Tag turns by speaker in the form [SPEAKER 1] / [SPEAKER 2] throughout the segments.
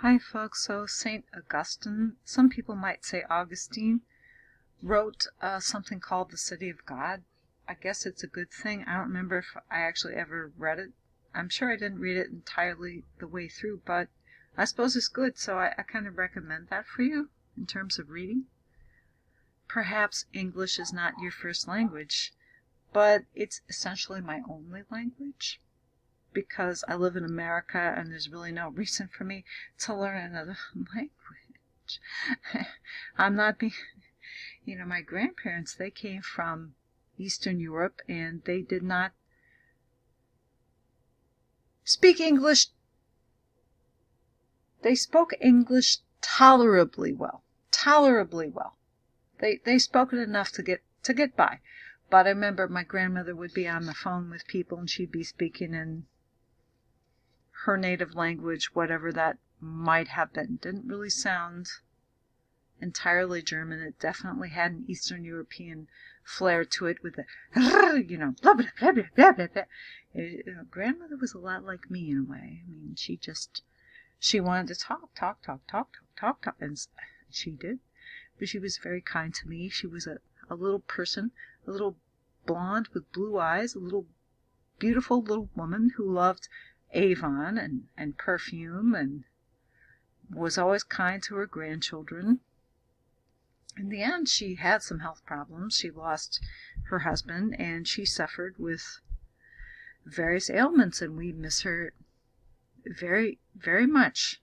[SPEAKER 1] Hi folks, so St. Augustine, some people might say Augustine, wrote something called The City of God. I guess it's a good thing. I don't remember if I actually ever read it. I'm sure I didn't read it entirely the way through, but I suppose it's good, so I kind of recommend that for you in terms of reading. Perhaps English is not your first language, but it's essentially my only language, because I live in America and there's really no reason for me to learn another language. I'm not being, my grandparents, they came from Eastern Europe and they did not speak English. They spoke English tolerably well. They spoke it enough to get by. But I remember my grandmother would be on the phone with people and she'd be speaking in her native language, whatever that might have been. Didn't really sound entirely German. It definitely had an Eastern European flair to it with the, blah, blah, blah, blah, blah, blah, blah. Grandmother was a lot like me in a way. I mean, she wanted to talk, and she did. But she was very kind to me. She was a little person, a little blonde with blue eyes, a little beautiful little woman who loved Avon and perfume and was always kind to her grandchildren. In the end, she had some health problems. She lost her husband and she suffered with various ailments, and we miss her very, very much.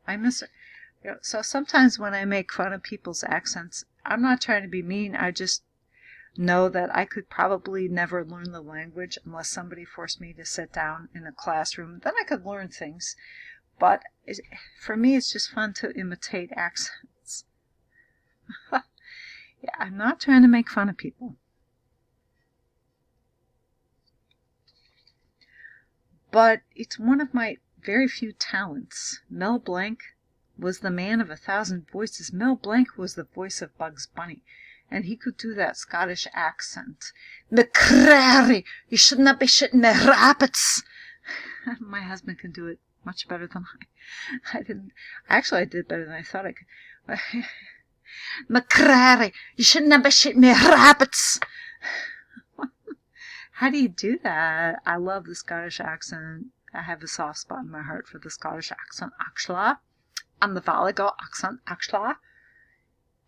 [SPEAKER 1] I miss her. So sometimes when I make fun of people's accents, I'm not trying to be mean. I just know that I could probably never learn the language unless somebody forced me to sit down in a classroom. Then I could learn things. But for me, it's just fun to imitate accents. Yeah, I'm not trying to make fun of people. But it's one of my very few talents. Mel Blanc was the man of 1,000 voices. Mel Blanc was the voice of Bugs Bunny. And he could do that Scottish accent. McCrary, you should not be shitting the rabbits. My husband can do it much better than I didn't. Actually, I did better than I thought I could. McCrary, you should not be shitting the rabbits. How do you do that? I love the Scottish accent. I have a soft spot in my heart for the Scottish accent, actually. And the Valley Girl accent, actually.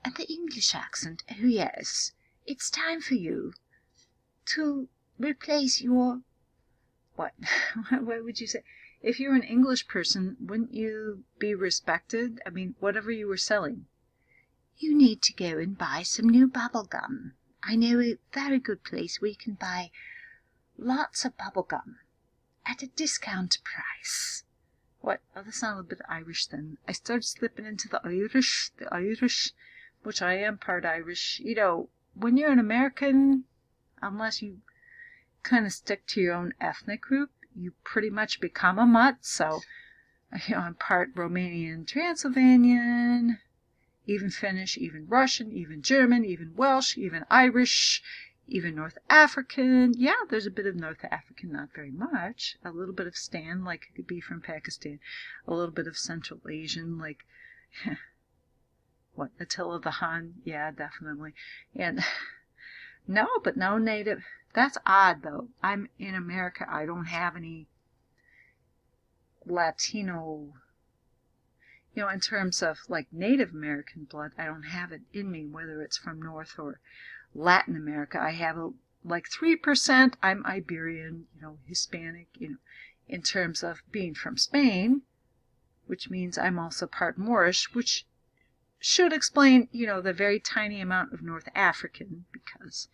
[SPEAKER 1] And the English accent, oh yes. It's time for you to replace your... What? What would you say? If you're an English person, wouldn't you be respected? I mean, whatever you were selling. You need to go and buy some new bubble gum. I know a very good place where you can buy lots of bubble gum at a discount price. What? Oh, that sounded a bit Irish then. I started slipping into the Irish, which I am part Irish. When you're an American, unless you kind of stick to your own ethnic group, you pretty much become a mutt. So, I'm part Romanian, Transylvanian, even Finnish, even Russian, even German, even Welsh, even Irish, even North African. Yeah, there's a bit of North African, not very much. A little bit of Stan, like it could be from Pakistan. A little bit of Central Asian, like, what, Attila the Hun? Yeah, definitely. And no native. That's odd, though. I'm in America. I don't have any Latino, in terms of like Native American blood. I don't have it in me, whether it's from North or Latin America. I have like 3%. I'm Iberian, Hispanic, in terms of being from Spain, which means I'm also part Moorish, which should explain, the very tiny amount of North African, because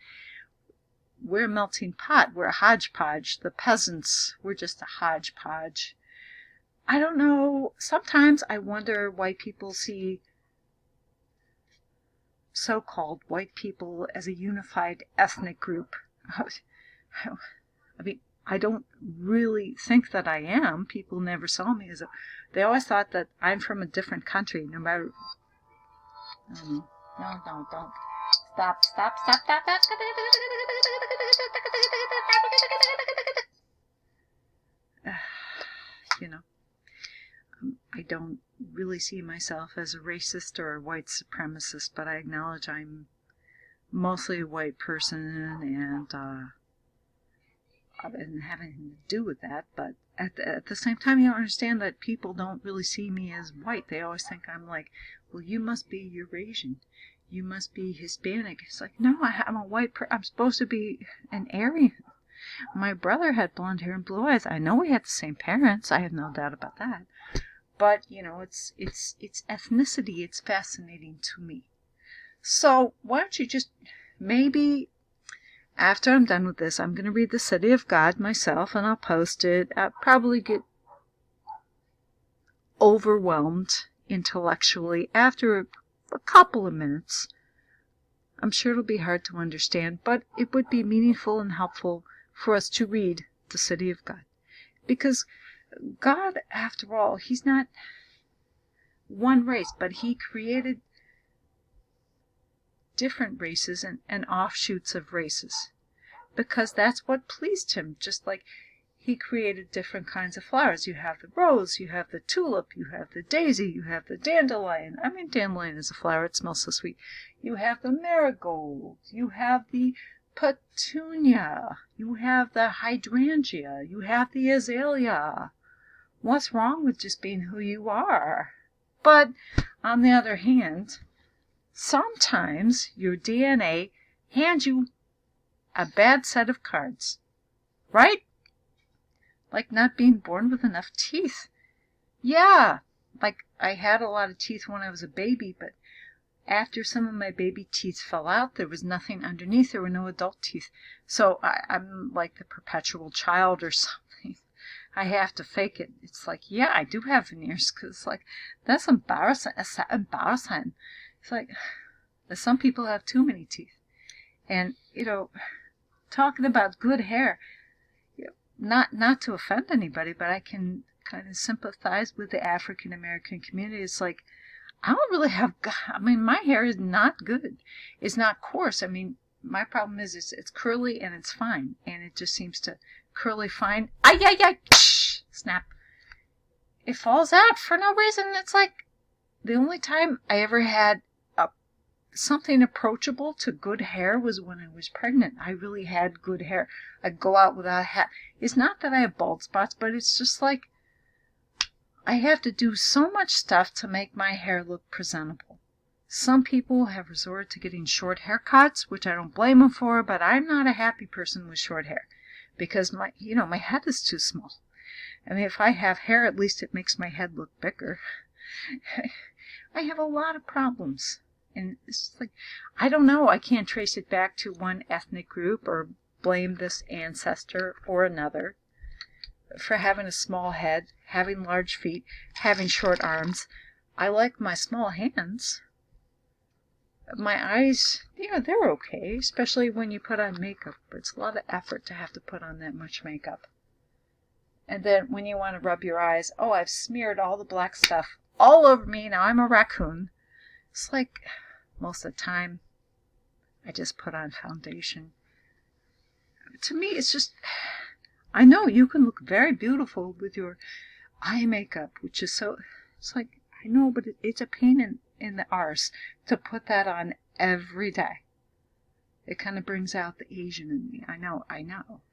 [SPEAKER 1] we're a melting pot. We're a hodgepodge. The peasants, we're just a hodgepodge. I don't know. Sometimes I wonder why people see so-called white people as a unified ethnic group. I mean, I don't really think that I am. People never saw me as they always thought that I'm from a different country, no matter... No, don't. Stop. I don't really see myself as a racist or a white supremacist, but I acknowledge I'm mostly a white person, and I didn't have anything to do with that. But at the same time, you don't understand that people don't really see me as white. They always think I'm like, well, you must be Eurasian. You must be Hispanic. It's like, no, I'm a white person. I'm supposed to be an Aryan. My brother had blonde hair and blue eyes. I know we had the same parents. I have no doubt about that. But, it's ethnicity. It's fascinating to me. So why don't you just, maybe after I'm done with this, I'm going to read The City of God myself, and I'll post it. I'll probably get overwhelmed intellectually after a couple of minutes. I'm sure it'll be hard to understand, but it would be meaningful and helpful for us to read The City of God. Because God, after all, He's not one race, but He created different races and offshoots of races, because that's what pleased Him. Just like He created different kinds of flowers. You have the rose, you have the tulip, you have the daisy, you have the dandelion. I mean, dandelion is a flower, it smells so sweet. You have the marigold, you have the petunia, you have the hydrangea, you have the azalea. What's wrong with just being who you are? But on the other hand, sometimes your DNA hands you a bad set of cards, right? Like not being born with enough teeth. Yeah, like I had a lot of teeth when I was a baby, but after some of my baby teeth fell out, there was nothing underneath. There were no adult teeth. So I'm like the perpetual child or something. I have to fake it. It's like, yeah, I do have veneers, because like, that's embarrassing. It's embarrassing. It's like, some people have too many teeth. And, talking about good hair, not to offend anybody, but I can kind of sympathize with the African American community. It's like, I don't really have, my hair is not good. It's not coarse. My problem is it's curly and it's fine. And it just seems to curly fine. Ay, snap. It falls out for no reason. It's like the only time I ever had something approachable to good hair was when I was pregnant. I really had good hair. I'd go out without a hat. It's not that I have bald spots, but it's just like I have to do so much stuff to make my hair look presentable. Some people have resorted to getting short haircuts, which I don't blame them for, but I'm not a happy person with short hair because my head is too small. If I have hair, at least it makes my head look bigger. I have a lot of problems. And it's like, I don't know, I can't trace it back to one ethnic group or blame this ancestor or another for having a small head, having large feet, having short arms. I like my small hands. My eyes, they're okay, especially when you put on makeup. It's a lot of effort to have to put on that much makeup. And then when you want to rub your eyes, I've smeared all the black stuff all over me, now I'm a raccoon. It's like, most of the time, I just put on foundation. To me, it's just, I know you can look very beautiful with your eye makeup, which is so, it's like, I know, but it's a pain in the arse to put that on every day. It kind of brings out the Asian in me. I know,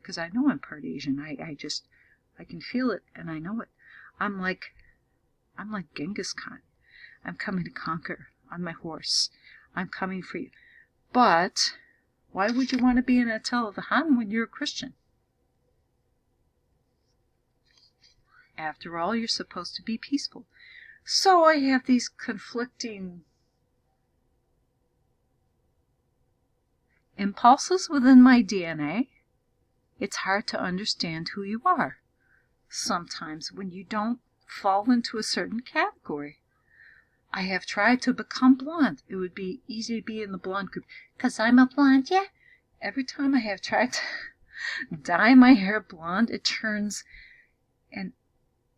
[SPEAKER 1] because I know I'm part Asian. I can feel it, and I know it. I'm like Genghis Khan. I'm coming to conquer on my horse. I'm coming for you. But why would you want to be in Attila the Hun when you're a Christian? After all, you're supposed to be peaceful. So I have these conflicting impulses within my DNA. It's hard to understand who you are sometimes when you don't fall into a certain category. I have tried to become blonde. It would be easy to be in the blonde group. 'Cause I'm a blonde, yeah. Every time I have tried to dye my hair blonde, it turns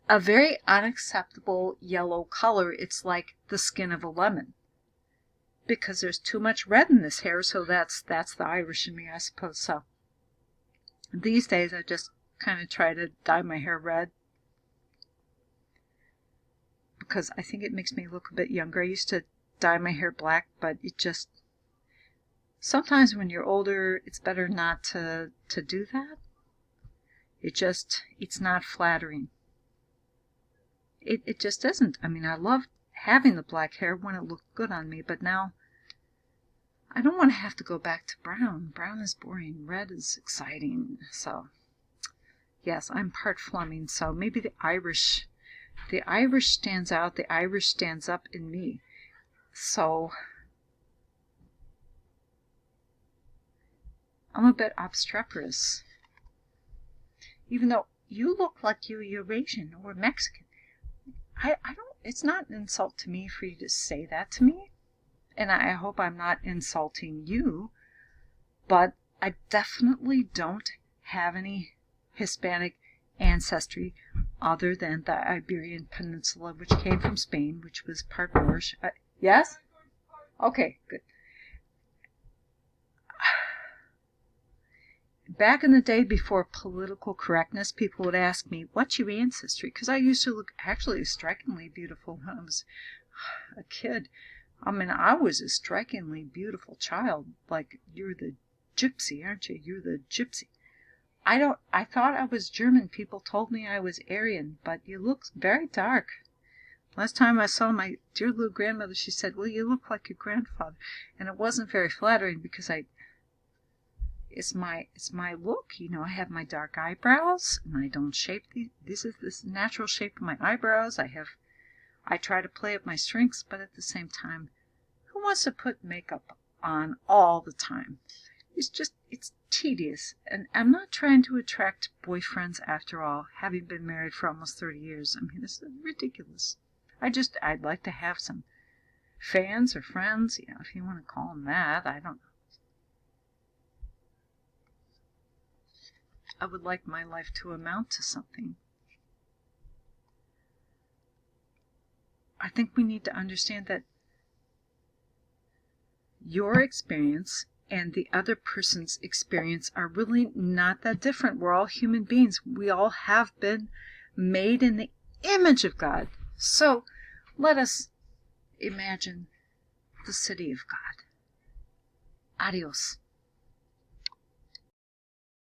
[SPEAKER 1] a very unacceptable yellow color. It's like the skin of a lemon. Because there's too much red in this hair, so that's the Irish in me, I suppose. So these days I just kind of try to dye my hair red. because I think it makes me look a bit younger. I used to dye my hair black, but it just, sometimes when you're older, it's better not to do that. It's not flattering. It just isn't. I mean, I love having the black hair when it looked good on me, but now I don't want to have to go back to brown. Brown is boring. Red is exciting. So, yes, I'm part Fleming, so maybe the Irish stands out. The Irish stands up in me. So, I'm a bit obstreperous. Even though you look like you're Eurasian or Mexican. I don't, it's not an insult to me for you to say that to me. And I hope I'm not insulting you. But I definitely don't have any Hispanic ancestry other than the Iberian Peninsula, which came from Spain, which was part Moorish. Yes? Okay, good. Back in the day before political correctness, people would ask me, what's your ancestry? Because I used to look actually strikingly beautiful when I was a kid. I mean, I was a strikingly beautiful child. Like, you're the gypsy, aren't you? You're the gypsy. I thought I was German. People told me I was Aryan, but you look very dark. Last time I saw my dear little grandmother, she said, well, you look like your grandfather. And it wasn't very flattering because it's my look, you know. I have my dark eyebrows, and I don't shape this is the natural shape of my eyebrows. I try to play up my strengths, but at the same time, who wants to put makeup on all the time? It's tedious, and I'm not trying to attract boyfriends after all, having been married for almost 30 years. I mean, it's ridiculous. I'd like to have some fans or friends, you know, if you want to call them that. I don't know. I would like my life to amount to something. I think we need to understand that your experience and the other person's experience are really not that different. We're all human beings. We all have been made in the image of God. So let us imagine the city of God. Adios.